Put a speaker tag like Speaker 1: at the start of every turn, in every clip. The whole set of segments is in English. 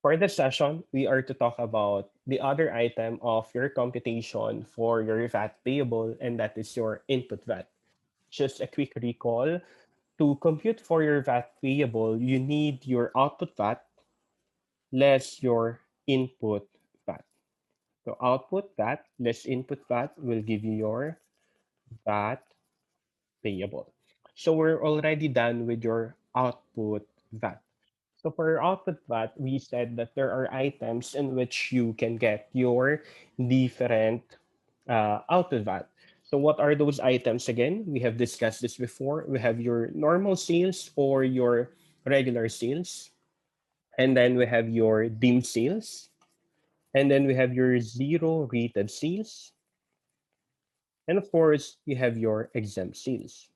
Speaker 1: For this session, we are to talk about the other item of your computation for your VAT payable, and that is your input VAT. Just a quick recall. To compute for your VAT payable, you need your output VAT less your input VAT. So output VAT less input VAT will give you your VAT payable. So we're already done with your output VAT. So for your output VAT, we said that there are items in which you can get your different output VAT. So what are those items again? We have discussed this before. We have your normal sales or your regular sales. And then we have your deemed sales. And then we have your zero rated sales. And of course, you have your exempt sales.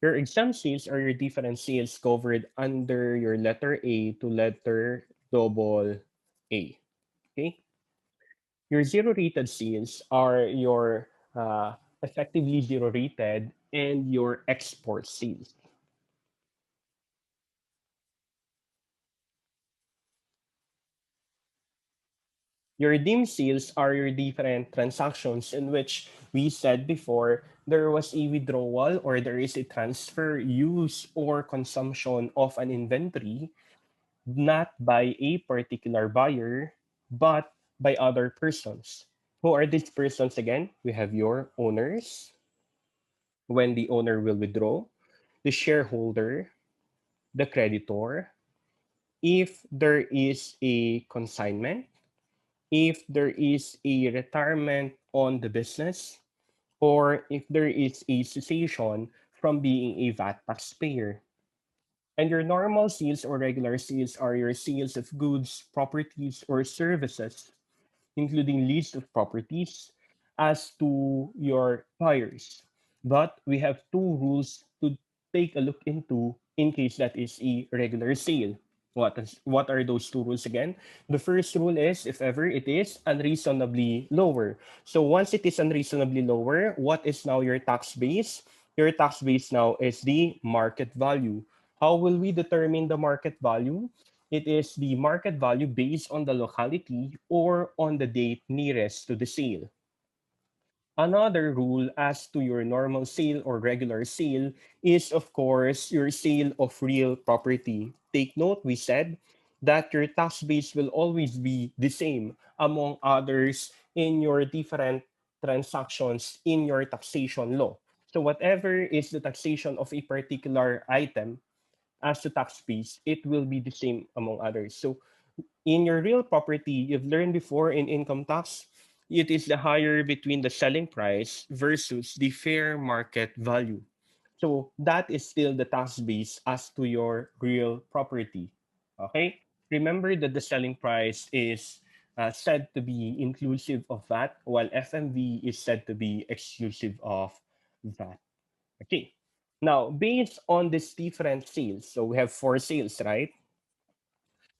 Speaker 1: Your exempt sales are your different sales covered under your letter A to letter double A. Okay. Your zero rated sales are your effectively zero rated and your export sales. Your redeem sales are your different transactions in which we said before there was a withdrawal or there is a transfer, use, or consumption of an inventory not by a particular buyer, but by other persons. Who are these persons again? We have your owners, when the owner will withdraw, the shareholder, the creditor, if there is a consignment, if there is a retirement on the business, or if there is a cessation from being a VAT taxpayer. And your normal sales or regular sales are your sales of goods, properties, or services, including list of properties, as to your buyers. But we have two rules to take a look into in case that is a regular sale. What are those two rules again? The first rule is if ever it is unreasonably lower. So once it is unreasonably lower, what is now your tax base? Your tax base now is the market value. How will we determine the market value? It is the market value based on the locality or on the date nearest to the sale. Another rule as to your normal sale or regular sale is, of course, your sale of real property. Take note, we said that your tax base will always be the same among others in your different transactions in your taxation law. So, whatever is the taxation of a particular item, as to tax base, it will be the same among others. So in your real property, you've learned before in income tax, it is the higher between the selling price versus the fair market value. So that is still the tax base as to your real property. Okay? Remember that the selling price is said to be inclusive of VAT, while FMV is said to be exclusive of VAT. Okay. Now, based on these different sales, so we have four sales, right?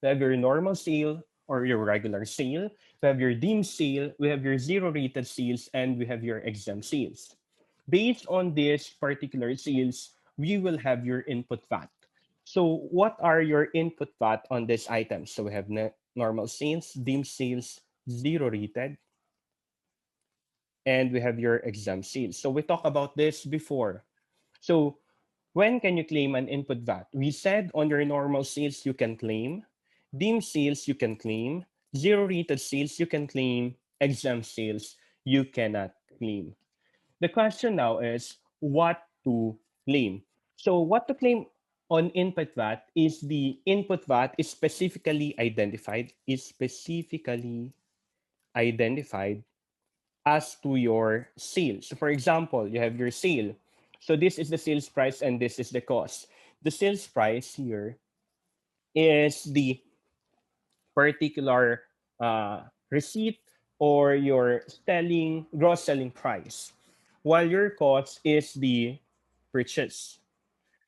Speaker 1: We have your normal sale or your regular sale, we have your deemed sale, we have your zero rated sales, and we have your exempt sales. Based on these particular sales, we will have your input VAT. So, what are your input VAT on these items? So, we have normal sales, deemed sales, zero rated, and we have your exempt sales. So, we talked about this before. So, when can you claim an input VAT? We said on your normal sales you can claim, deemed sales you can claim, zero rated sales you can claim, exempt sales you cannot claim. The question now is what to claim. So what to claim on input VAT is the input VAT is specifically identified as to your sales. So for example, you have your sale. So this is the sales price and this is the cost. The sales price here is the particular receipt or your selling gross selling price, while your cost is the purchase.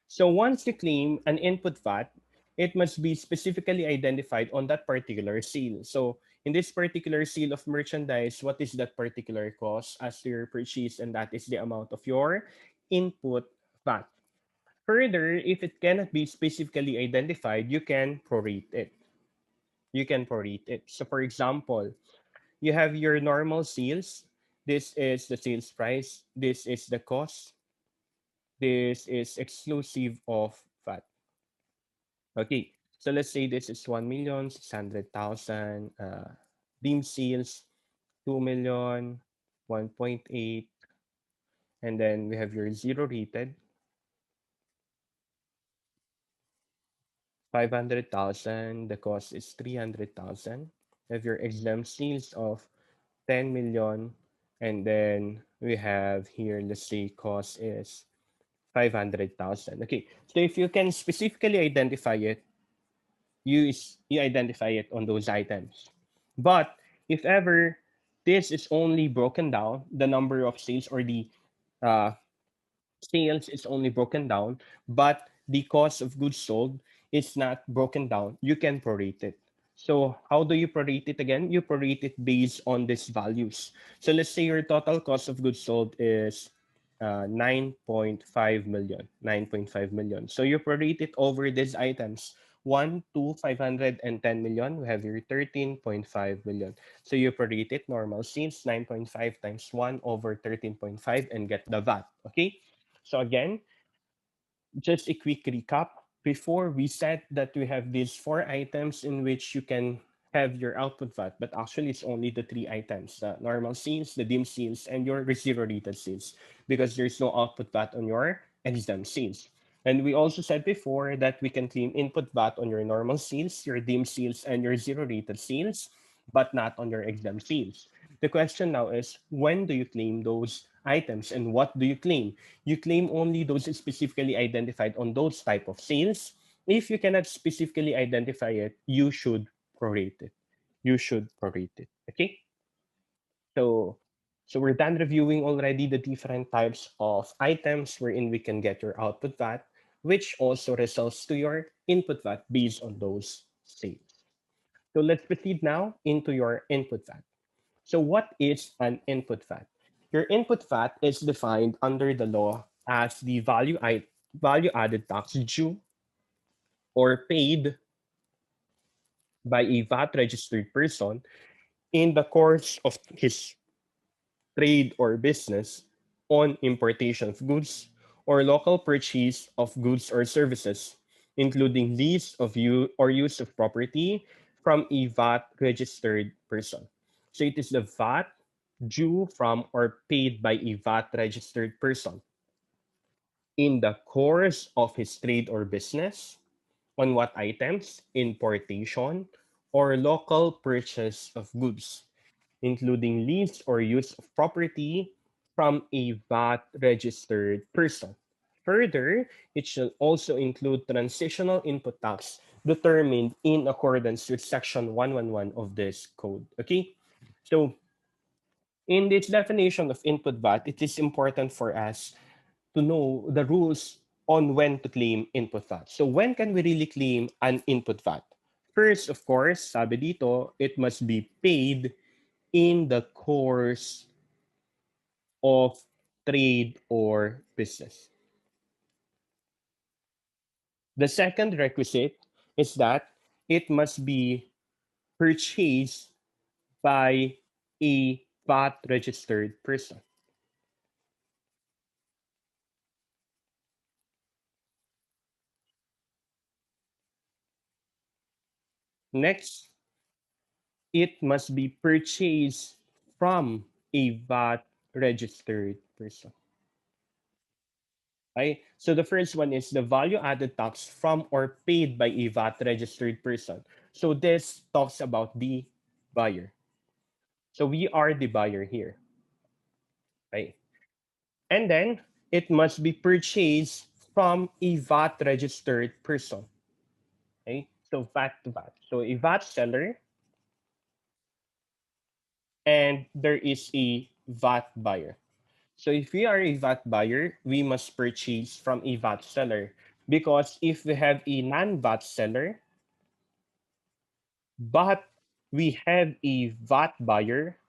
Speaker 1: So once you claim an input VAT, it must be specifically identified on that particular sale. So in this particular sale of merchandise, what is that particular cost as to your purchase? And that is the amount of your input VAT. Further, if it cannot be specifically identified, you can prorate it. you can prorate it. So for example, you have your normal sales. This is the sales price. This is the cost. This is exclusive of VAT. Okay, so let's say this is 1,600,000. Deemed sales 2,000,000, 1.8, and then we have your zero rated 500,000. The cost is 300,000. We have your exempt sales of 10,000,000, and then we have here, let's say cost is 500,000. Okay, so if you can specifically identify it, you identify it on those items. But if ever this is only broken down, the number of sales or the uh, sales is only broken down, but the cost of goods sold is not broken down, you can prorate it. So how do you prorate it again? You prorate it based on these values. So let's say your total cost of goods sold is 9.5 million, 9.5 million. So you prorate it over these items. 1 to 510 million, we have your 13.5 million. So you prorate it normal since 9.5 times 1 over 13.5 and get the VAT. Okay. So again, just a quick recap. Before we said that we have these four items in which you can have your output VAT, but actually it's only the three items: the normal sales, the dim sales, and your zero rated sales, because there's no output VAT on your exempt sales. And we also said before that we can claim input VAT on your normal sales, your dim sales, and your zero rated sales, but not on your exempt sales. The question now is, when do you claim those items and what do you claim? You claim only those specifically identified on those type of sales. If you cannot specifically identify it, you should prorate it. You should prorate it. Okay? So so we're done reviewing already the different types of items wherein we can get your output VAT, which also results to your input VAT based on those sales. So let's proceed now into your input VAT. So what is an input VAT? Your input VAT is defined under the law as the value added tax due or paid by a VAT registered person in the course of his trade or business on importation of goods or local purchase of goods or services, including lease of you or use of property from a VAT registered person. So it is the VAT due from or paid by a VAT registered person in the course of his trade or business on what items? Importation or local purchase of goods, including lease or use of property from a VAT registered person. Further, it shall also include transitional input tax determined in accordance with Section 111 of this code. Okay? So, in this definition of input VAT, it is important for us to know the rules on when to claim input VAT. So, when can we really claim an input VAT? First, of course, sabi dito, it must be paid in the course of trade or business. The second requisite is that it must be purchased by a VAT registered person. Next, it must be purchased from a VAT registered person. Okay? So the first one is the value added tax from or paid by a VAT registered person. So this talks about the buyer. So we are the buyer here. Okay? And then it must be purchased from a VAT registered person. Okay? So VAT to VAT. So a VAT seller and there is a VAT buyer. So if we are a VAT buyer, we must purchase from a VAT seller, because if we have a non-VAT seller, but we have a VAT buyer,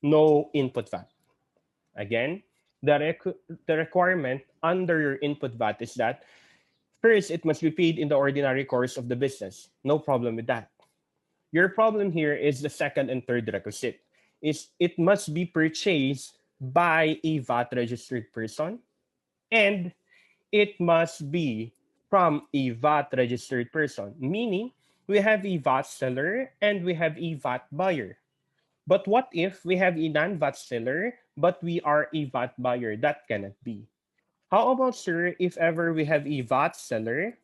Speaker 1: no input VAT. Again, the requirement under your input VAT is that first, it must be paid in the ordinary course of the business. No problem with that. Your problem here is the second and third requisite. Is it must be purchased by a VAT registered person, and it must be from a VAT registered person, meaning we have a VAT seller and we have a VAT buyer. But what if we have a non-VAT seller, but we are a VAT buyer? That cannot be. How about, sir, if ever we have a VAT seller,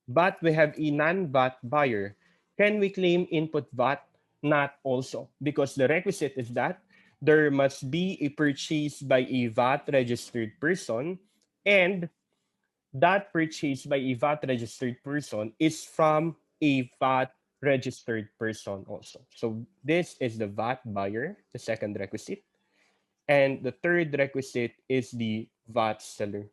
Speaker 1: but we have a non-VAT buyer? Can we claim input VAT? Not also, because the requisite is that there must be a purchase by a VAT registered person, and that purchase by a VAT registered person is from a VAT registered person also. So this is the VAT buyer, the second requisite. And the third requisite is the VAT seller.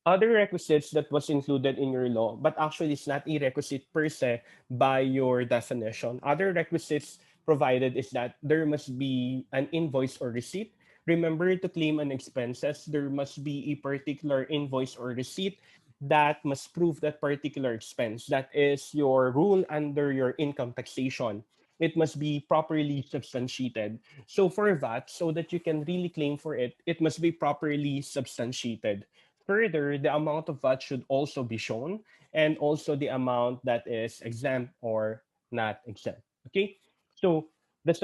Speaker 1: Other requisites that was included in your law, but actually it's not a requisite per se by your definition. Other requisites provided is that there must be an invoice or receipt. Remember, to claim an expenses, there must be a particular invoice or receipt that must prove that particular expense. That is your rule under your income taxation. It must be properly substantiated. So for that, so that you can really claim for it, it must be properly substantiated. Further, the amount of VAT should also be shown, and also the amount that is exempt or not exempt. Okay, so the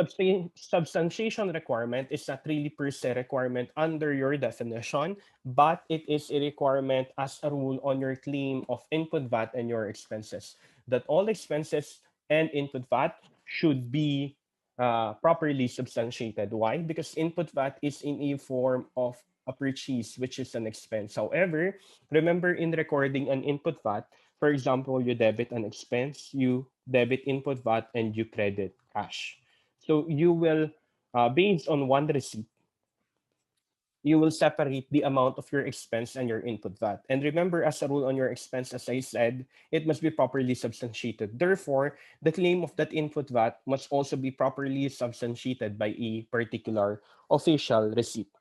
Speaker 1: substantiation requirement is not really per se requirement under your definition, but it is a requirement as a rule on your claim of input VAT and your expenses. That all expenses and input VAT should be properly substantiated. Why? Because input VAT is in a form of a purchase, which is an expense. However, remember in recording an input VAT, for example, you debit an expense, you debit input VAT, and you credit cash. So you will, based on one receipt, you will separate the amount of your expense and your input VAT. And remember, as a rule on your expense, as I said, it must be properly substantiated. Therefore, the claim of that input VAT must also be properly substantiated by a particular official receipt.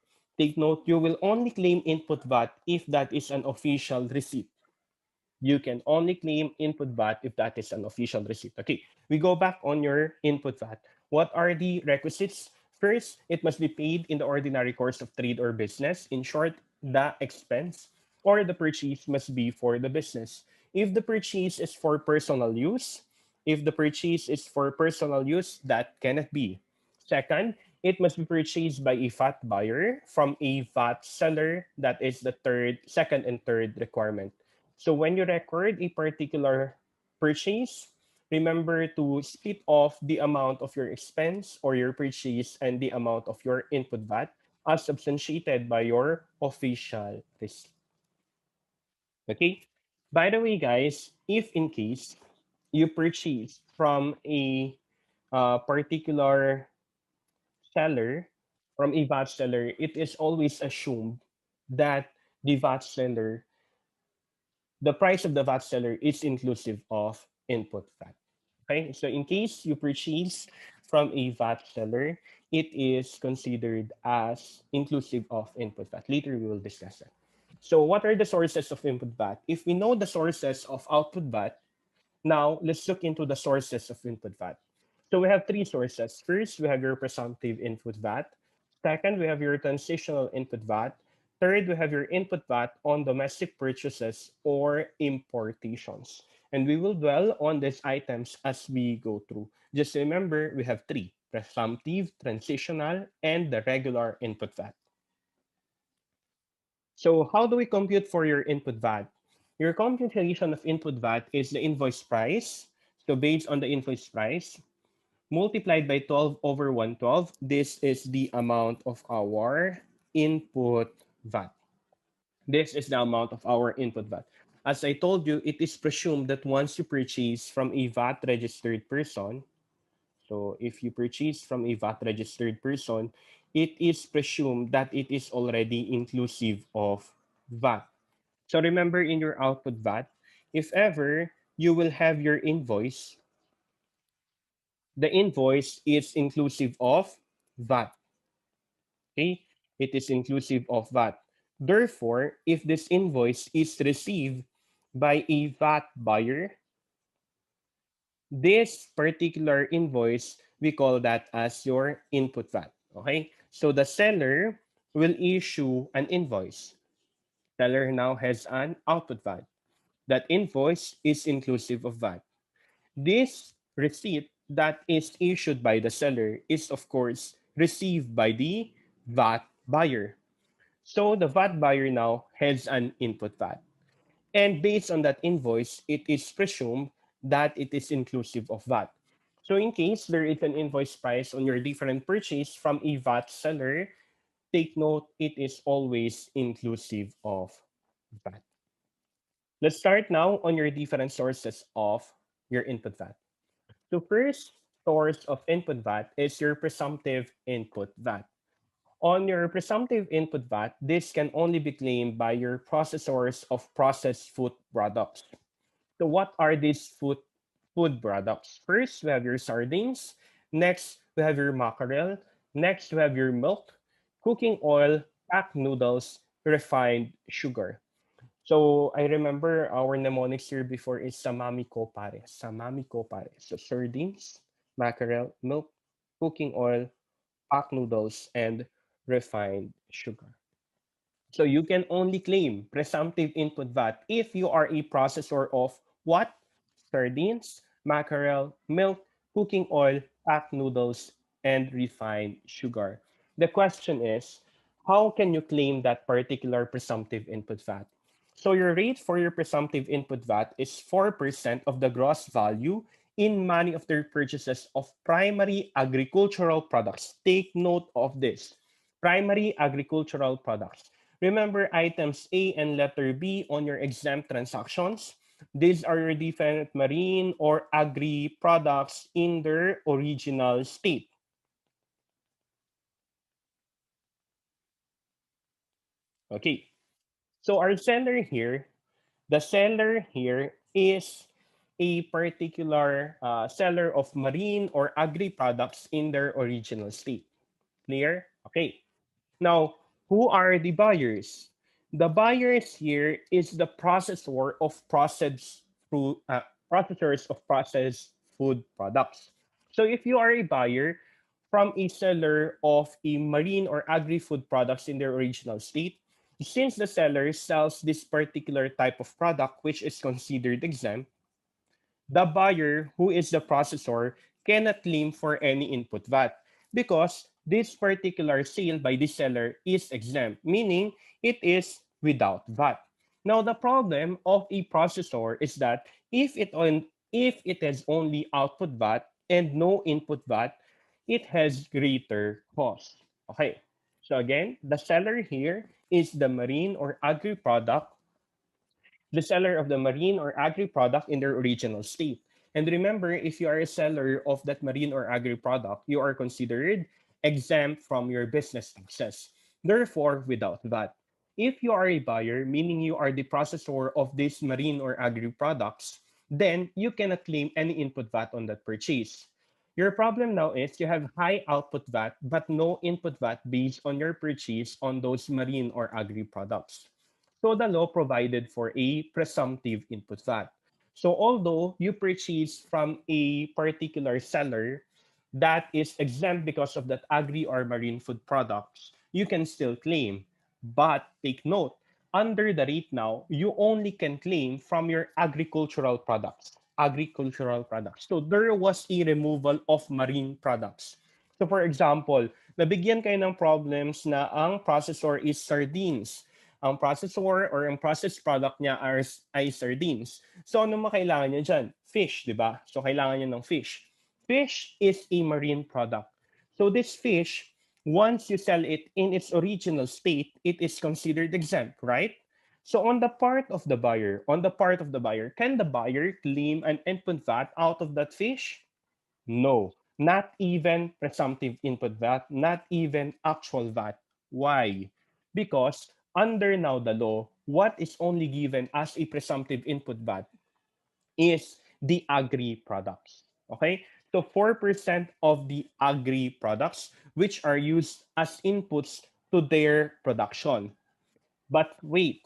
Speaker 1: Take note, you will only claim input VAT if that is an official receipt. You can only claim input VAT if that is an official receipt. Okay, we go back on your input VAT. What are the requisites? First, it must be paid in the ordinary course of trade or business. In short, the expense or the purchase must be for the business. If the purchase is for personal use, if the purchase is for personal use, that cannot be. Second, it must be purchased by a VAT buyer from a VAT seller. That is the second and third requirement. So when you record a particular purchase, remember to split off the amount of your expense or your purchase and the amount of your input VAT as substantiated by your official receipt. Okay? By the way, guys, if in case you purchase from a particular seller, from a VAT seller, it is always assumed that the VAT seller, the price of the VAT seller is inclusive of input VAT. Okay, so in case you purchase from a VAT seller, it is considered as inclusive of input VAT. Later, we will discuss that. So what are the sources of input VAT? If we know the sources of output VAT, now let's look into the sources of input VAT. So we have three sources. First, we have your presumptive input VAT. Second, we have your transitional input VAT. Third, we have your input VAT on domestic purchases or importations. And we will dwell on these items as we go through. Just remember, we have three: presumptive, transitional, and the regular input VAT. So how do we compute for your input VAT? Your computation of input VAT is the invoice price. So based on the invoice price, multiplied by 12 over 112, this is the amount of our input VAT. This is the amount of our input VAT. As I told you, it is presumed that once you purchase from a VAT registered person, so if you purchase from a VAT registered person, it is presumed that it is already inclusive of VAT. So remember in your output VAT, if ever you will have your invoice, the invoice is inclusive of VAT. Okay? It is inclusive of VAT. Therefore, if this invoice is received by a VAT buyer, This particular invoice, we call that as your input VAT. Okay? So the seller will issue an invoice. Seller now has an output VAT. That invoice is inclusive of VAT. This receipt that is issued by the seller is, of course, received by the VAT buyer. So the VAT buyer now has an input VAT. And based on that invoice, it is presumed that it is inclusive of VAT. So in case there is an invoice price on your different purchase from a VAT seller, take note it is always inclusive of VAT. Let's start now on your different sources of your input VAT. The first source of input VAT is your presumptive input VAT. On your presumptive input VAT, this can only be claimed by your processors of processed food products. So what are these food products? First, we have your sardines. Next, we have your mackerel. Next, we have your milk, cooking oil, packed noodles, refined sugar. So I remember our mnemonics here before is samami ko pare. Samami ko pare. So sardines, mackerel, milk, cooking oil, packed noodles, and refined sugar. So you can only claim presumptive input VAT if you are a processor of what? Sardines, mackerel, milk, cooking oil, packed noodles, and refined sugar. The question is, how can you claim that particular presumptive input VAT? So your rate for your presumptive input VAT is 4% of the gross value in money of their purchases of primary agricultural products. Take note of this. Primary agricultural products. Remember items A and letter B on your exempt transactions. These are your different marine or agri products in their original state. Okay. So our seller here, the seller here is a particular seller of marine or agri products in their original state. Clear? Okay. Now, who are the buyers? The buyers here is the processor of processors of processed food products. So if you are a buyer from a seller of a marine or agri-food products in their original state, since the seller sells this particular type of product which is considered exempt, the buyer, who is the processor, cannot claim for any input VAT because this particular sale by the seller is exempt, meaning it is without VAT. Now, the problem of a processor is that if it has only output VAT and no input VAT, it has greater cost. Okay. So again, the seller here is the marine or agri product, the seller of the marine or agri product in their original state. And remember, if you are a seller of that marine or agri product, you are considered exempt from your business taxes. Therefore, without VAT. If you are a buyer, meaning you are the processor of these marine or agri products, then you cannot claim any input VAT on that purchase. Your problem now is you have high output VAT but no input VAT based on your purchase on those marine or agri products. So the law provided for a presumptive input VAT. So although you purchase from a particular seller that is exempt because of that agri or marine food products, you can still claim. But take note, under the rate now, you only can claim from your agricultural products. Agricultural products. So there was a removal of marine products. So for example, nabigyan kayo ng problems na ang processor is sardines, ang processor or ang processed product niya ay sardines. So ano makailangan niya dyan? Fish, di ba? So kailangan niya ng fish. Fish is a marine product. So this fish, once you sell it in its original state, it is considered exempt, right? So on the part of the buyer, can the buyer claim an input VAT out of that fish? No, not even presumptive input VAT, not even actual VAT. Why? Because under now the law, what is only given as a presumptive input VAT is the agri products. Okay? So 4% of the agri products which are used as inputs to their production. But wait,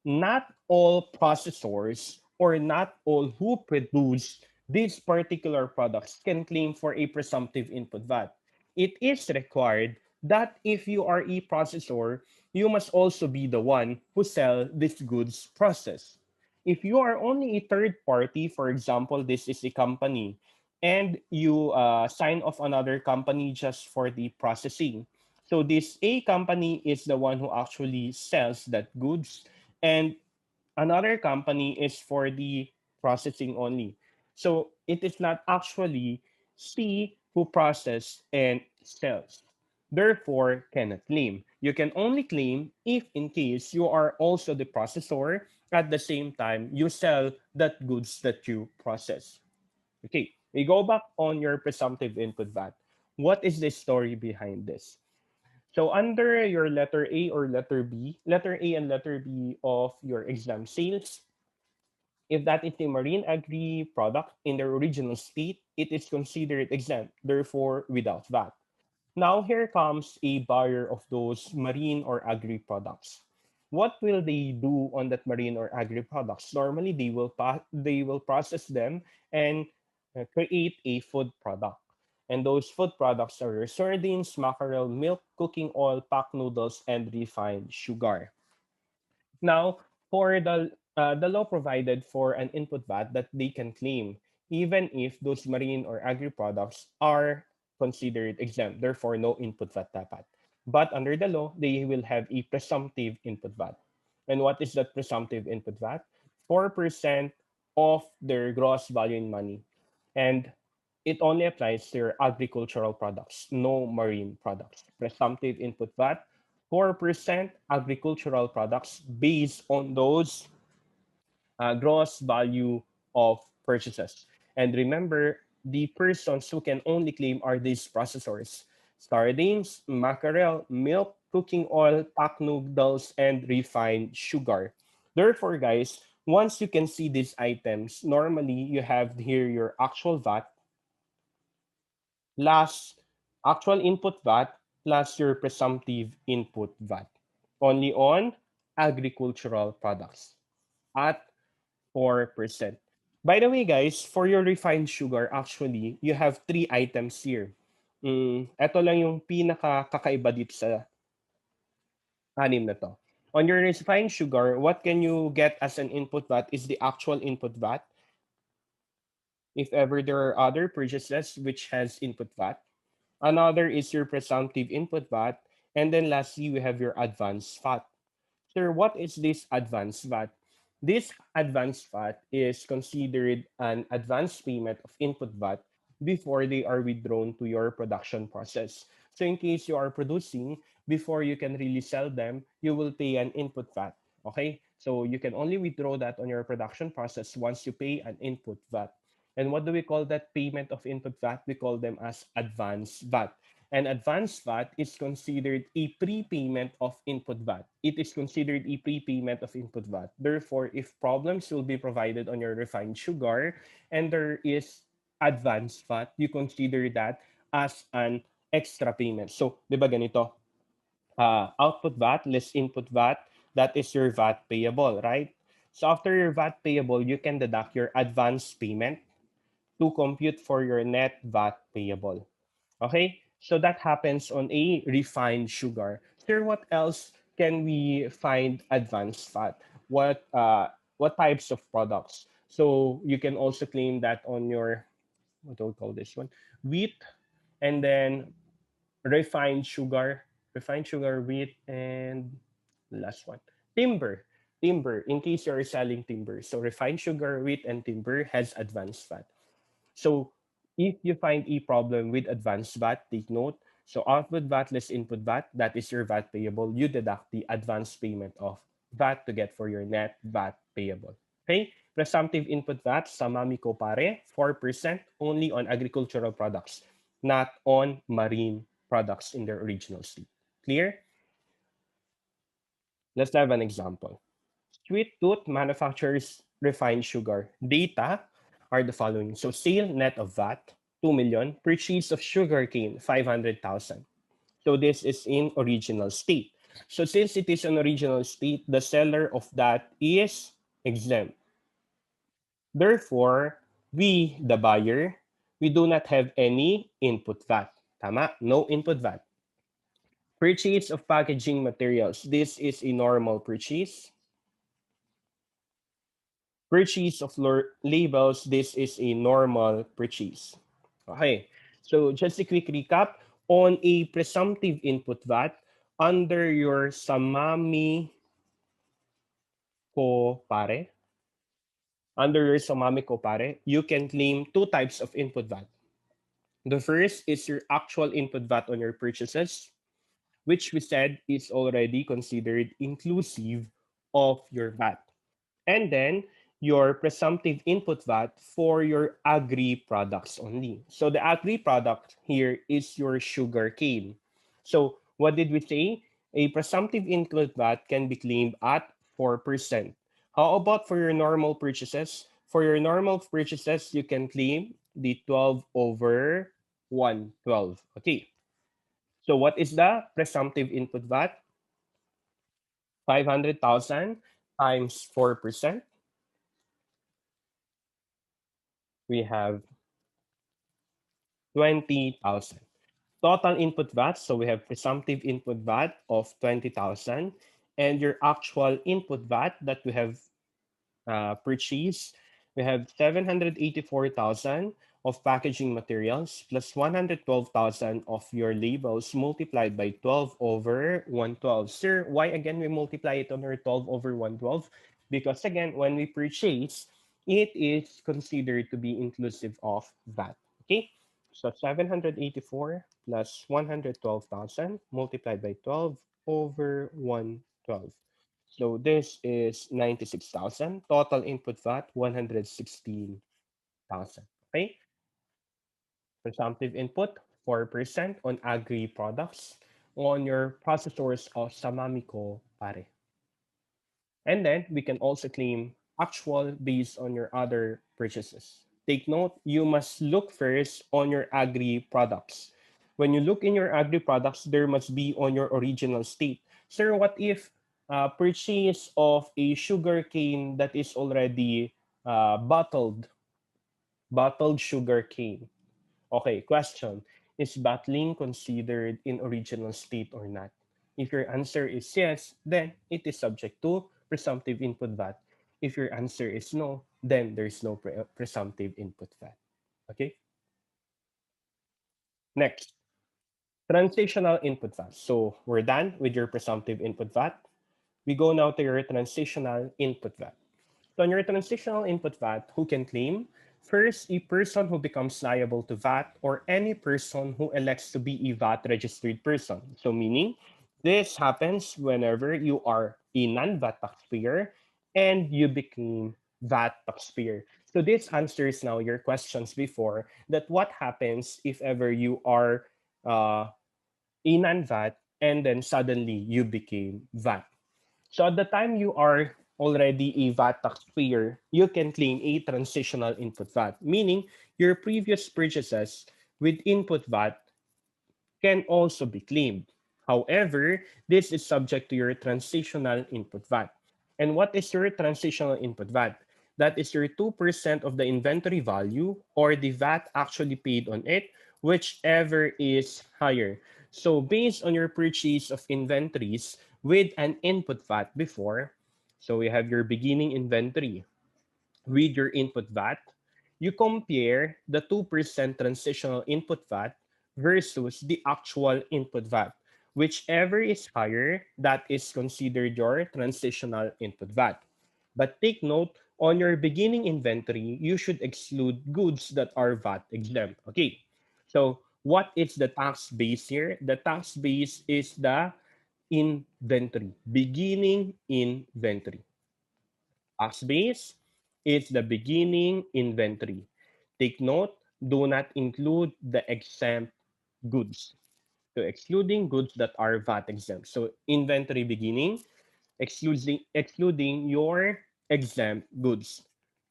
Speaker 1: not all processors or not all who produce these particular products can claim for a presumptive input VAT. It is required that if you are a processor, you must also be the one who sell these goods process. If you are only a third party, for example, this is a company, and you sign off another company just for the processing. So this A company is the one who actually sells that goods, and another company is for the processing only. So it is not actually C who process and sells. Therefore, cannot claim. You can only claim if in case you are also the processor at the same time you sell that goods that you process. Okay, we go back on your presumptive input VAT. What is the story behind this? So under your letter A or letter B, letter A and letter B of your exam sales, if that is a marine agri product in their original state, it is considered exempt, therefore without VAT. Now here comes a buyer of those marine or agri products. What will they do on that marine or agri products? Normally, they will process them and create a food product. And those food products are your sardines, mackerel, milk, cooking oil, packed noodles, and refined sugar. Now, for the law provided for an input VAT that they can claim, even if those marine or agri products are considered exempt, therefore no input VAT dapat. But under the law, they will have a presumptive input VAT. And what is that presumptive input VAT? 4% of their gross value in money. And it only applies to your agricultural products, no marine products. Presumptive input VAT, 4% agricultural products based on those gross value of purchases. And remember, the persons who can only claim are these processors: sardines, mackerel, milk, cooking oil, packed noodles, and refined sugar. Therefore, guys, once you can see these items, normally you have here your actual VAT plus actual input VAT plus your presumptive input VAT only on agricultural products at 4%. By the way, guys, for your refined sugar, actually, you have three items here. Ito lang yung pinaka-kakaiba dito sa anim na to. On your refined sugar, what can you get as an input VAT is the actual input VAT. If ever there are other purchases which has input VAT, another is your presumptive input VAT. And then lastly, we have your advanced VAT. Sir, what is this advanced VAT? This advanced VAT is considered an advance payment of input VAT before they are withdrawn to your production process. So in case you are producing, before you can really sell them, you will pay an input VAT. Okay? So you can only withdraw that on your production process once you pay an input VAT. And what do we call that payment of input VAT? We call them as advance VAT. And advance VAT is considered a prepayment of input VAT. It is considered a prepayment of input VAT. Therefore, if problems will be provided on your refined sugar and there is advance VAT, you consider that as an extra payment. So, di ba ganito? Output VAT less input VAT, that is your VAT payable, right? So after your VAT payable, you can deduct your advance payment to compute for your net VAT payable. Okay? So that happens on a refined sugar. Sir, what else can we find advanced fat? What types of products? So you can also claim that on your, what do we call this one? Wheat, and then refined sugar, wheat, and last one, timber. Timber, in case you're selling timber. So refined sugar, wheat, and timber has advanced fat. So if you find a problem with advanced VAT, take note. So output VAT less input VAT, that is your VAT payable. You deduct the advance payment of VAT to get for your net VAT payable. Okay? Presumptive input VAT, sa mami ko pare, 4% only on agricultural products, not on marine products in their original state. Clear? Let's have an example. Sweet Tooth manufactures refined sugar. Data are the following. So sale net of VAT, 2 million. Purchase of sugar cane, 500,000. So this is in original state. So since it is an original state, the seller of that is exempt. Therefore, We, the buyer, we do not have any input VAT. Tama? No input VAT. Purchase of packaging materials. This is a normal purchase. Purchase of labels. This is a normal purchase. Okay. So just a quick recap. On a presumptive input VAT, under your Samami ko pare, you can claim two types of input VAT. The first is your actual input VAT on your purchases, which we said is already considered inclusive of your VAT. And then your presumptive input VAT for your agri products only. So the agri product here is your sugar cane. So what did we say? A presumptive input VAT can be claimed at 4%. How about for your normal purchases? For your normal purchases, you can claim the 12 over 112. Okay. So what is the presumptive input VAT? 500,000 times 4%. We have 20,000. Total input VAT, so we have presumptive input VAT of 20,000 and your actual input VAT that we have purchase, we have 784,000 of packaging materials plus 112,000 of your labels multiplied by 12 over 112. Sir, why again we multiply it on our 12 over 112? Because again, when we purchase, it is considered to be inclusive of VAT. Okay? So 784 plus 112,000 multiplied by 12 over 112. So this is 96,000. Total input VAT, 116,000. Okay? Presumptive input, 4% on agri products on your processors of Samamico Pare. And then we can also claim actual based on your other purchases. Take note, you must look first on your agri products. When you look in your agri products, there must be on your original state. Sir, what if purchase of a sugar cane that is already bottled sugar cane? Okay, question. Is bottling considered in original state or not? If your answer is yes, then it is subject to presumptive input VAT. If your answer is no, then there's no presumptive input VAT. Okay? Next, transitional input VAT. So we're done with your presumptive input VAT. We go now to your transitional input VAT. So on your transitional input VAT, who can claim? First, a person who becomes liable to VAT or any person who elects to be a VAT registered person. So meaning, this happens whenever you are a non-VAT taxpayer and you become VAT taxpayer. So this answers now your questions before that what happens if ever you are uh, a non-VAT and then suddenly you became VAT. So at the time you are already a VAT taxpayer, you can claim a transitional input VAT, meaning your previous purchases with input VAT can also be claimed. However, this is subject to your transitional input VAT. And what is your transitional input VAT? That is your 2% of the inventory value or the VAT actually paid on it, whichever is higher. So based on your purchase of inventories with an input VAT before, so we have your beginning inventory with your input VAT, you compare the 2% transitional input VAT versus the actual input VAT. Whichever is higher, that is considered your transitional input VAT. But take note, on your beginning inventory, you should exclude goods that are VAT exempt. Okay, so what is the tax base here? The tax base is the inventory, beginning inventory. Tax base is the beginning inventory. Take note, do not include the exempt goods. So excluding goods that are VAT exempt. So inventory beginning, excluding your exempt goods.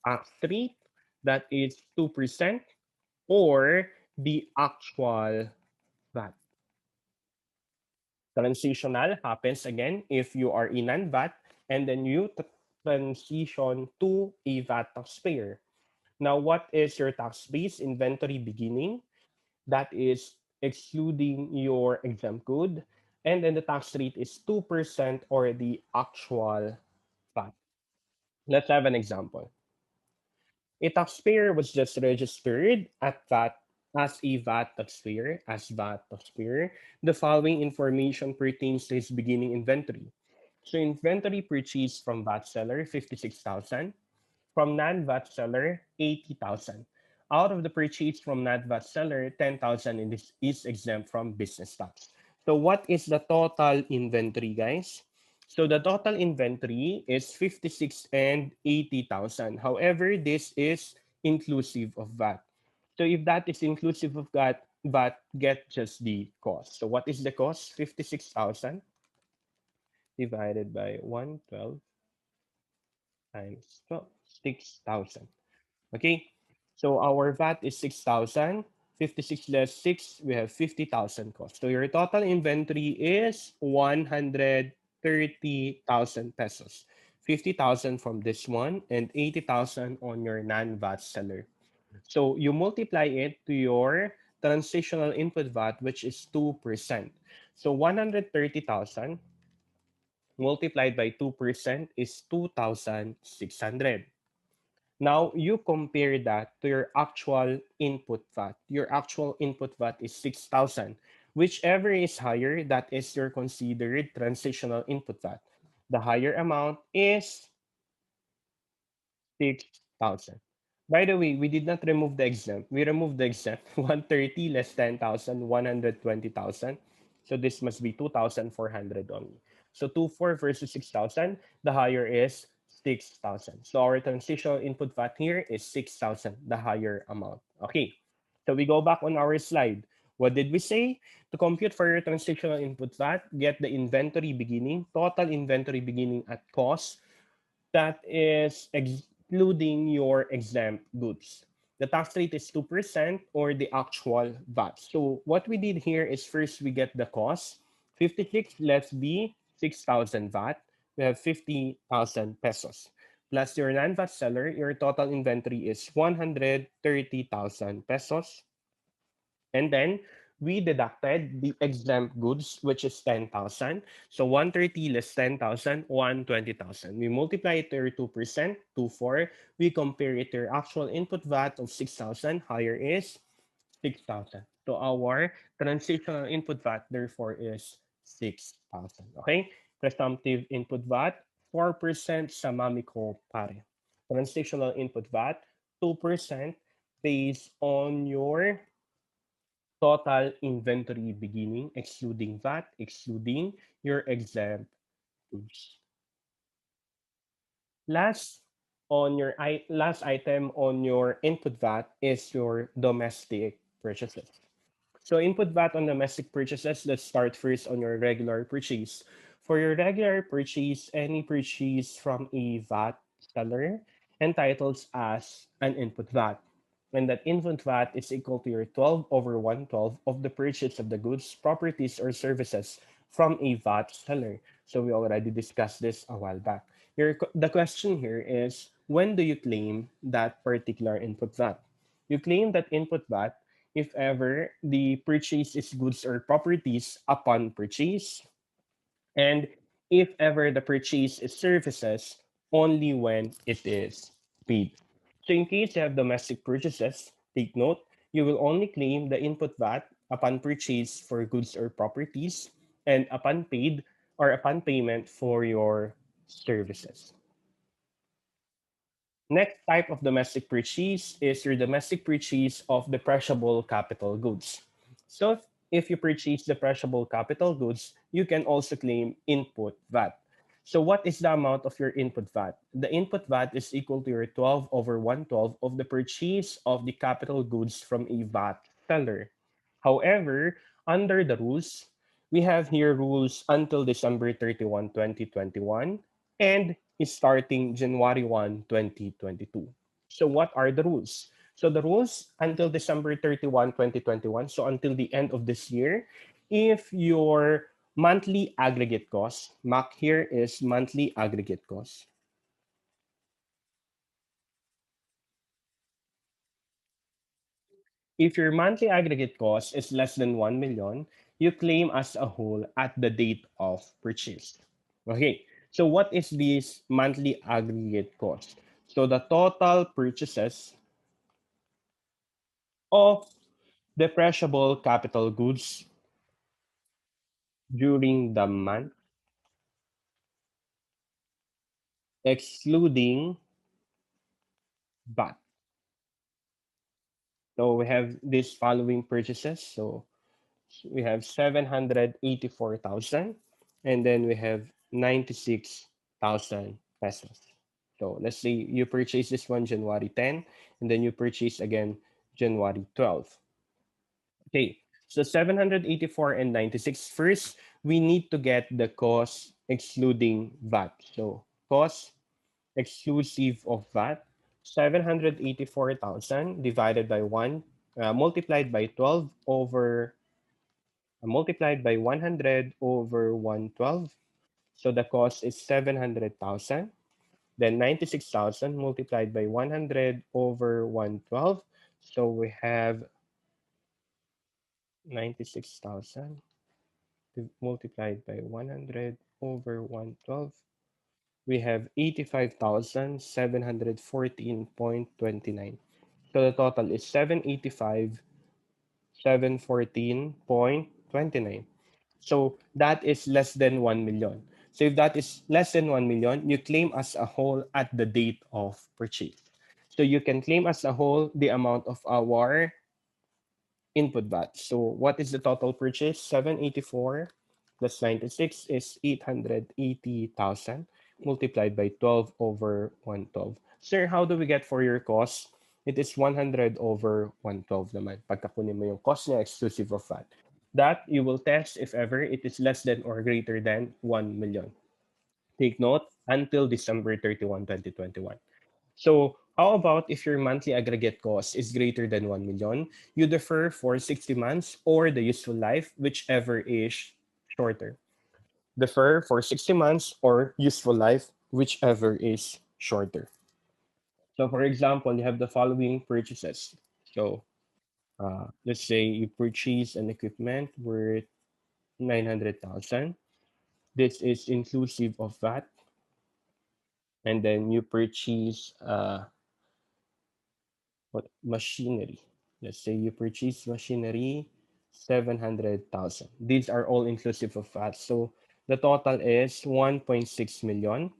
Speaker 1: Tax rate, that is 2% or the actual VAT. Transitional happens again if you are in non-VAT and then you transition to a VAT taxpayer. Now, what is your tax base? Inventory beginning. That is excluding your exempt good. And then the tax rate is 2% or the actual VAT. Let's have an example. A taxpayer was just registered at VAT as a VAT taxpayer, The following information pertains to his beginning inventory. So inventory purchased from VAT seller, 56,000. From non-VAT seller, 80,000. Out of the purchase from non-VAT seller, 10,000 is exempt from business tax. So what is the total inventory, guys? So the total inventory is 56 and 80,000. However, this is inclusive of VAT. So if that is inclusive of VAT, get just the cost. So what is the cost? 56,000 divided by 112 times 12, 6,000. Okay, so our VAT is 6,000. 56 less 6, we have 50,000 cost. So your total inventory is 130,000 pesos. 50,000 from this one and 80,000 on your non-VAT seller. So you multiply it to your transitional input VAT, which is 2%. So 130,000 multiplied by 2% is 2,600. Now, you compare that to your actual input VAT. Your actual input VAT is 6,000. Whichever is higher, that is your considered transitional input VAT. The higher amount is 6,000. By the way, we did not remove the exempt. We removed the exempt. 130 less 10,000, 120,000. So this must be 2,400 only. So 24 versus 6,000, the higher is 6,000. So our transitional input VAT here is 6,000, the higher amount. Okay. So we go back on our slide. What did we say? To compute for your transitional input VAT, get the inventory beginning, total inventory beginning at cost, that is excluding your exempt goods. The tax rate is 2% or the actual VAT. So what we did here is first we get the cost. 56 less B, 6,000 VAT. We have 50,000 pesos. Plus your non-VAT seller, your total inventory is 130,000 pesos. And then we deducted the exempt goods, which is 10,000. So 130 less 10,000, 120,000. We multiply it to your 2%, 24. We compare it to your actual input VAT of 6,000. Higher is 6,000. So our transitional input VAT, therefore, is 6,000. Okay? Presumptive input VAT, 4% sa mami ko pare. Transitional input VAT, 2% based on your total inventory beginning, excluding VAT, excluding your exempt goods. Last last item on your input VAT is your domestic purchases. So input VAT on domestic purchases, let's start first on your regular purchase. For your regular purchase, any purchase from a VAT seller entitles as an input VAT. And that input VAT is equal to your 12 over 112 of the purchase of the goods, properties, or services from a VAT seller. So we already discussed this a while back. The question here is, when do you claim that particular input VAT? You claim that input VAT if ever the purchase is goods or properties upon purchase, and if ever the purchase is services, only when it is paid. So in case you have domestic purchases, take note, you will only claim the input VAT upon purchase for goods or properties and upon paid or upon payment for your services. Next type of domestic purchase is your domestic purchase of depreciable capital goods. So if you purchase depreciable capital goods, you can also claim input VAT. So what is the amount of your input VAT? The input VAT is equal to your 12 over 112 of the purchase of the capital goods from a VAT seller. However, under the rules, we have here rules until December 31, 2021 and is starting January 1, 2022. So what are the rules? So the rules until December 31, 2021, so until the end of this year, if your monthly aggregate cost, MAC here is monthly aggregate cost, If your monthly aggregate cost is less than 1 million, you claim as a whole at the date of purchase. Okay, so what is this monthly aggregate cost? So the total purchases of depreciable capital goods during the month, excluding VAT. So we have these following purchases. So we have 784,000, and then we have 96,000 pesos. So let's say you purchase this one January 10, and then you purchase again January 12. Okay, so 784 and 96. First, we need to get the cost excluding VAT. So cost exclusive of VAT, 784,000 divided by 1, multiplied by 12 over multiplied by 100 over 112. So the cost is 700,000. Then 96,000 multiplied by 100 over 112. So we have 96,000 multiplied by 100 over 112. We have 85,714.29. So the total is 785 714.29. So that is less than 1 million. So if that is less than 1 million, you claim as a whole at the date of purchase. So you can claim as a whole the amount of our input VAT. So what is the total purchase? 784 plus 96 is 880,000 multiplied by 12 over 112. Sir, how do we get for your cost? It is 100 over 112 naman. Pagkakunin mo yung cost niya exclusive of VAT. That you will test if ever it is less than or greater than 1 million. Take note, until December 31, 2021. So how about if your monthly aggregate cost is greater than 1 million, you defer for 60 months or the useful life, whichever is shorter. Defer for 60 months or useful life, whichever is shorter. So for example, you have the following purchases. So let's say you purchase an equipment worth 900,000. This is inclusive of VAT. And then you purchase what machinery. Let's say you purchase machinery 700,000. These are all inclusive of VAT. So the total is 1.6 million.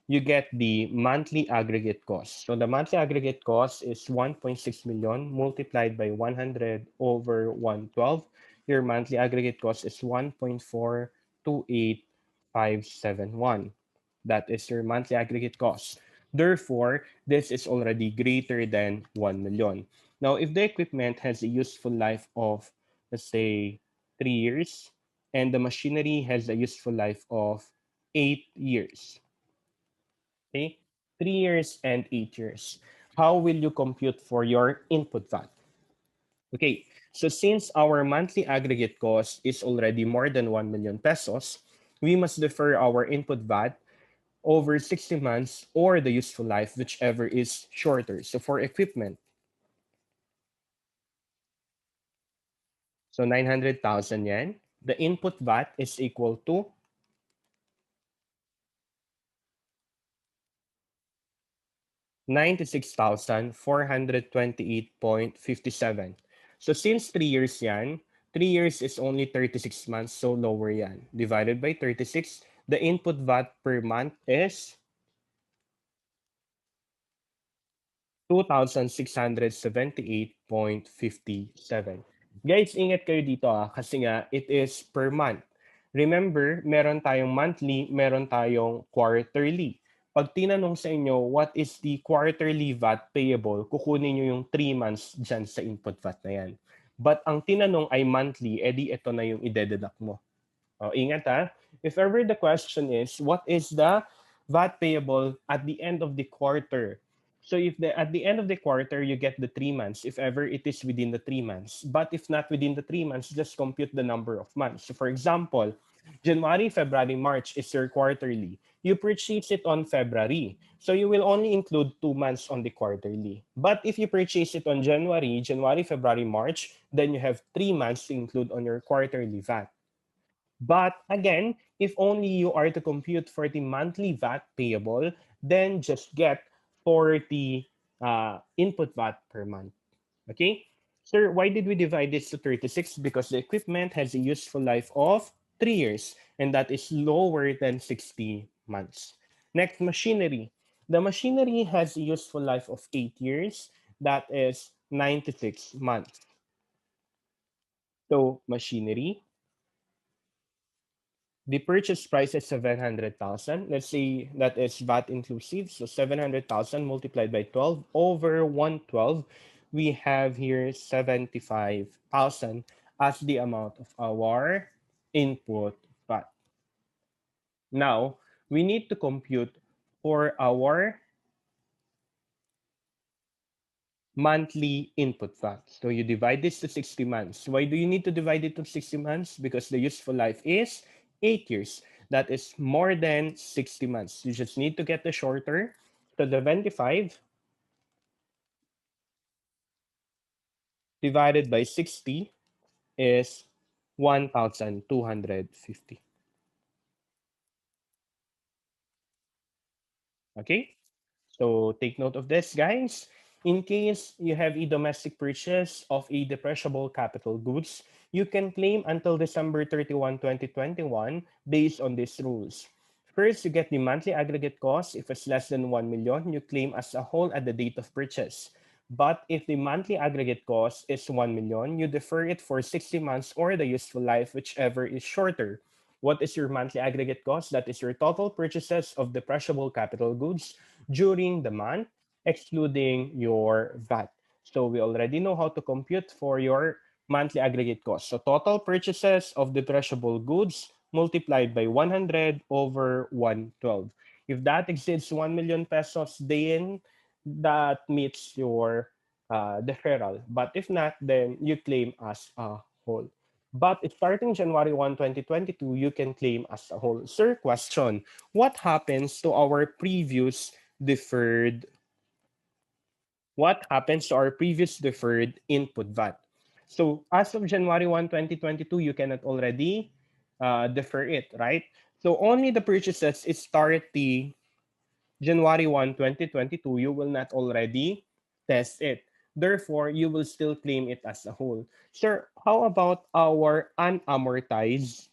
Speaker 1: You get the monthly aggregate cost. So the monthly aggregate cost is 1.6 million multiplied by 100 over 112. Your monthly aggregate cost is 1.428571. That is your monthly aggregate cost. Therefore, this is already greater than 1 million. Now, if the equipment has a useful life of, let's say, 3 years, and the machinery has a useful life of 8 years, okay? 3 years and 8 years. How will you compute for your input VAT? Okay, so since our monthly aggregate cost is already more than 1 million pesos, we must defer our input VAT over 60 months or the useful life, whichever is shorter. So for equipment, so 900,000 yen, the input VAT is equal to 96,428.57. So since 3 years yan, 3 years is only 36 months, so lower yan. Divided by 36, the input VAT per month is 2,678.57. Guys, ingat kayo dito kasi nga it is per month. Remember, meron tayong monthly, meron tayong quarterly. Pag tinanong sa inyo, what is the quarterly VAT payable, kukunin nyo yung 3 months dyan sa input VAT na yan. But ang tinanong ay monthly, edi ito na yung idededuct mo. Oh, ingat ha. If ever the question is, what is the VAT payable at the end of the quarter? So if at the end of the quarter, you get the 3 months, if ever it is within the 3 months. But if not within the 3 months, just compute the number of months. So for example, January, February, March is your quarterly. You purchase it on February. So you will only include 2 months on the quarterly. But if you purchase it on January, February, March, then you have 3 months to include on your quarterly VAT. But again, if only you are to compute for the monthly VAT payable, then just get 40 input VAT per month. Okay? Sir, why did we divide this to 36? Because the equipment has a useful life of 3 years, and that is lower than 60 months. Next, machinery. The machinery has a useful life of 8 years, that is 96 months. So, machinery, the purchase price is 700,000. Let's say that is VAT inclusive. So 700,000 multiplied by 12 over 112. We have here 75,000 as the amount of our input VAT. Now, we need to compute for our monthly input VAT. So you divide this to 60 months. Why do you need to divide it to 60 months? Because the useful life is 8 years. That is more than 60 months. You just need to get the shorter. So the 25 divided by 60 is 1,250. Okay? So take note of this, guys. In case you have a domestic purchase of a depreciable capital goods, you can claim until December 31, 2021 based on these rules. First, you get the monthly aggregate cost. If it's less than 1 million, you claim as a whole at the date of purchase. But if the monthly aggregate cost is 1 million, you defer it for 60 months or the useful life, whichever is shorter. What is your monthly aggregate cost? That is your total purchases of depreciable capital goods during the month, excluding your VAT. So we already know how to compute for your monthly aggregate cost. So total purchases of depreciable goods multiplied by 100 over 112. If that exceeds 1 million pesos, then that meets your deferral. But if not, then you claim as a whole. But starting January 1, 2022, you can claim as a whole. Sir, question, what happens to our previous deferred, what happens to our previous deferred input VAT? So as of January 1, 2022, you cannot already defer it, right? So only the purchases is starting January 1, 2022, you will not already test it. Therefore, you will still claim it as a whole. Sir, how about our unamortized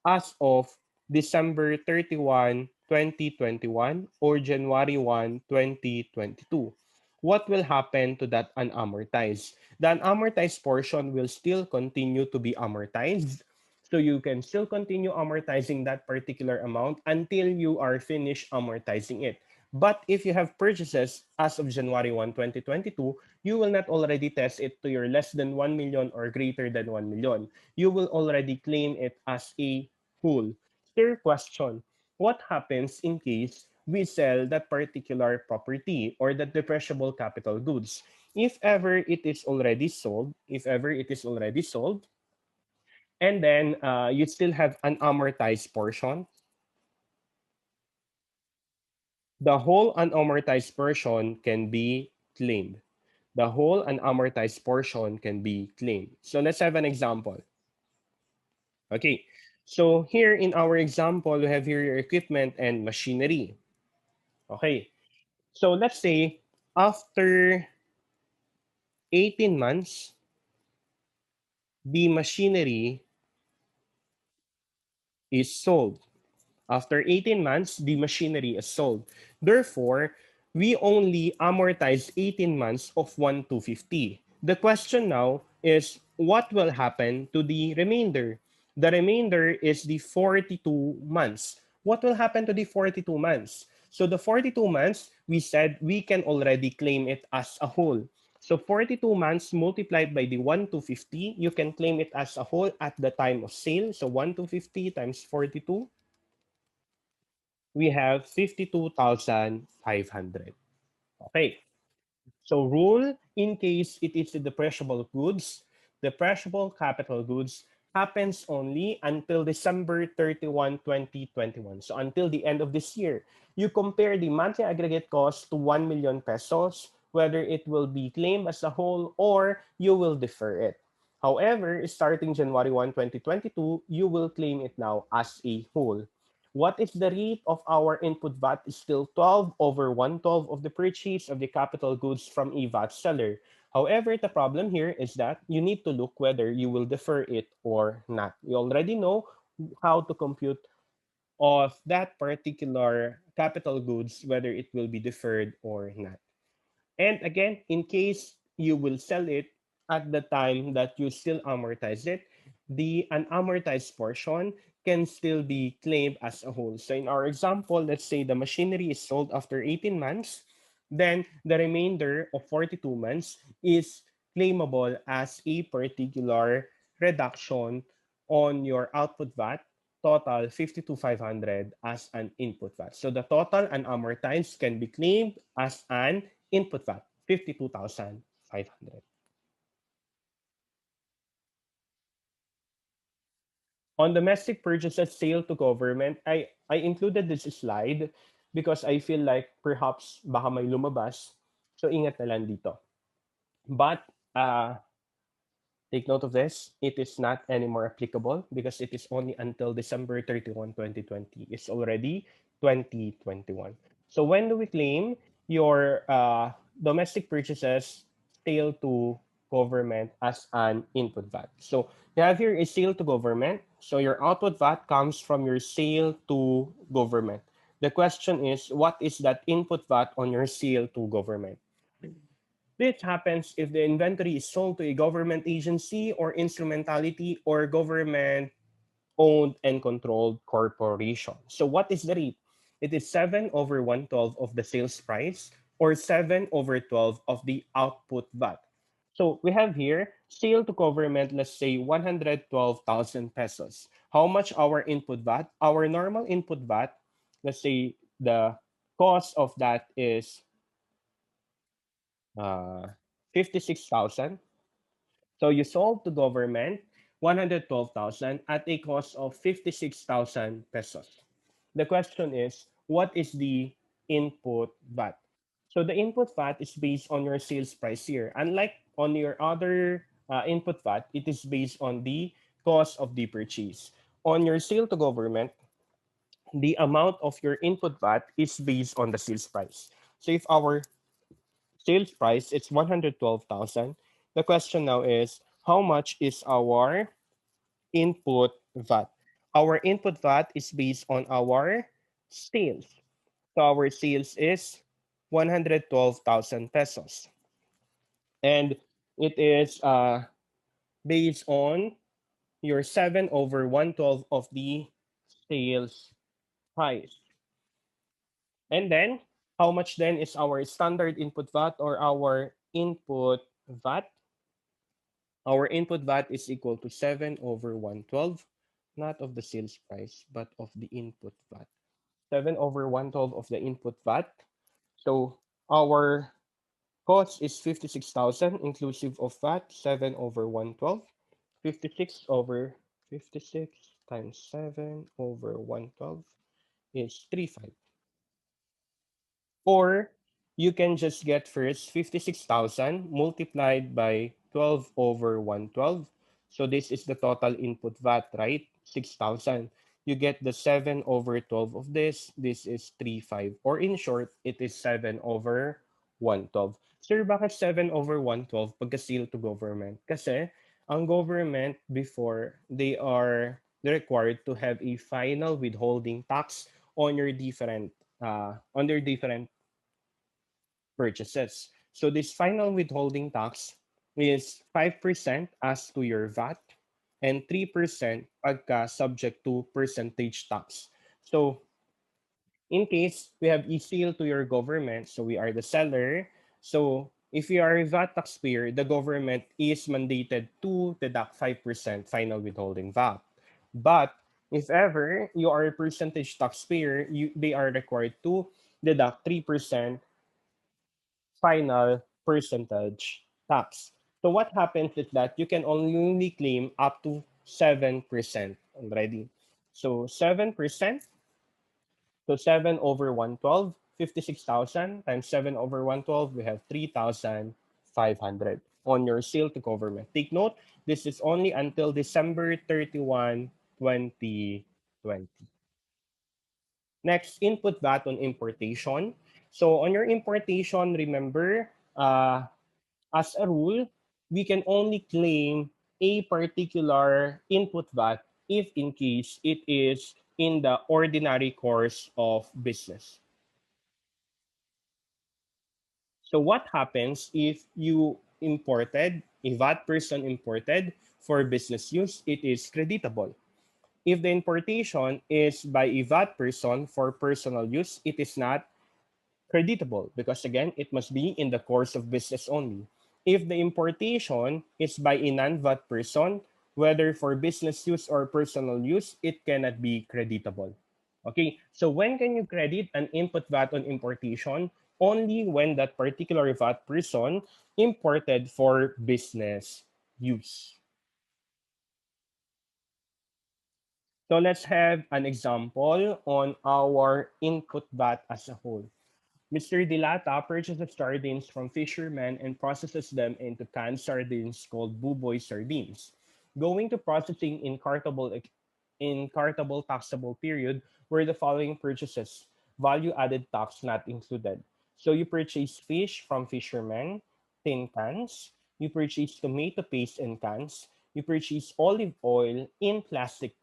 Speaker 1: as of December 31, 2021 or January 1, 2022? What will happen to that unamortized? The unamortized portion will still continue to be amortized. So you can still continue amortizing that particular amount until you are finished amortizing it. But if you have purchases as of January 1, 2022, you will not already test it to your less than 1 million or greater than 1 million. You will already claim it as a whole. Third question, what happens in case we sell that particular property or that depreciable capital goods? If ever it is already sold, and then you still have an amortized portion, the whole unamortized portion can be claimed. The whole unamortized portion can be claimed. So let's have an example. Okay. So here in our example, we have here your equipment and machinery. Okay. So let's say after 18 months, the machinery is sold. After 18 months, the machinery is sold. Therefore, we only amortize 18 months of 1,250. The question now is what will happen to the remainder? The remainder is the 42 months. What will happen to the 42 months? So the 42 months, we said we can already claim it as a whole. So 42 months multiplied by the 1,250, you can claim it as a whole at the time of sale. So 1,250 times 42, we have 52,500. Okay. So rule in case it is a depreciable goods, depreciable capital goods happens only until December 31, 2021. So until the end of this year, you compare the monthly aggregate cost to 1 million pesos, whether it will be claimed as a whole or you will defer it. However, starting January 1, 2022, you will claim it now as a whole. What is the rate of our input VAT is still 12 over 112 of the purchase of the capital goods from a VAT seller. However, the problem here is that you need to look whether you will defer it or not. You already know how to compute of that particular capital goods, whether it will be deferred or not. And again, in case you will sell it at the time that you still amortize it, the unamortized portion can still be claimed as a whole. So in our example, let's say the machinery is sold after 18 months, then the remainder of 42 months is claimable as a particular reduction on your output VAT, total 52,500 as an input VAT. So the total unamortized can be claimed as an input VAT, 52,500. On domestic purchases sale to government, I included this slide because I feel like perhaps baka may lumabas. So ingat na lang dito. But take note of this. It is not anymore applicable because it is only until December 31, 2020. It's already 2021. So when do we claim your domestic purchases sale to government as an input VAT? So you have here is sale to government. So your output VAT comes from your sale to government. The question is, what is that input VAT on your sale to government? This happens if the inventory is sold to a government agency or instrumentality or government owned and controlled corporation. So what is the rate? It is 7 over 112 of the sales price or 7 over 12 of the output VAT. So we have here sale to government, let's say 112,000 pesos. How much our input VAT? Our normal input VAT, let's say the cost of that is uh, 56,000. So you sold to government 112,000 at a cost of 56,000 pesos. The question is, what is the input VAT? So the input VAT is based on your sales price here. Unlike on your other input VAT, it is based on the cost of the purchase. On your sale to government, the amount of your input VAT is based on the sales price. So if our sales price it's 112,000. The question now is how much is our input VAT? Our input VAT is based on our sales. So our sales is 112,000 pesos. And it is based on your 7 over 112 of the sales price. And then, how much then is our standard input VAT or our input VAT? Our input VAT is equal to 7 over 112, not of the sales price, but of the input VAT. 7 over 112 of the input VAT. So our cost is 56,000 inclusive of VAT, 7 over 112. 56 over 56 times 7 over 112 is 35. Or you can just get first 56,000 multiplied by 12 over 112. So this is the total input VAT, right? 6,000. You get the 7 over 12 of this. This is 3.5. Or in short, it is 7 over 112. Sir, bakit 7 over 112 pagka-sale to government? Kasi ang government before, they're required to have a final withholding tax on your different on their different purchases. So this final withholding tax is 5% as to your VAT and 3% pagka subject to percentage tax. So in case we have e-sale to your government, so we are the seller. So if you are a VAT taxpayer, the government is mandated to deduct 5% final withholding VAT. But if ever you are a percentage taxpayer, they are required to deduct 3% final percentage tax. So what happens is that you can only claim up to 7% already. So 7%, so 7 over 112, 56,000 times 7 over 112, we have 3,500 on your sale to government. Take note, this is only until December 31, 2020. Next, input VAT on importation. So on your importation, remember, as a rule, we can only claim a particular input VAT if in case it is in the ordinary course of business. So what happens if you imported, a VAT person imported for business use, it is creditable. If the importation is by a VAT person for personal use, it is not creditable because again, it must be in the course of business only. If the importation is by a non-VAT person, whether for business use or personal use, it cannot be creditable. Okay, so when can you credit an input VAT on importation? Only when that particular VAT person imported for business use. So let's have an example on our input VAT as a whole. Mr. Dilata purchases sardines from fishermen and processes them into canned sardines called buboy sardines. Going to processing in cartable taxable period were the following purchases, value added tax not included. So you purchase fish from fishermen, tin cans, you purchase tomato paste in cans, you purchase olive oil in plastic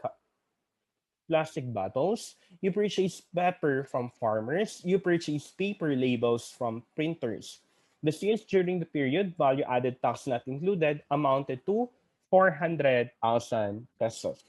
Speaker 1: bottles, you purchase pepper from farmers, you purchase paper labels from printers. The sales during the period, value added tax not included, amounted to 400,000 pesos.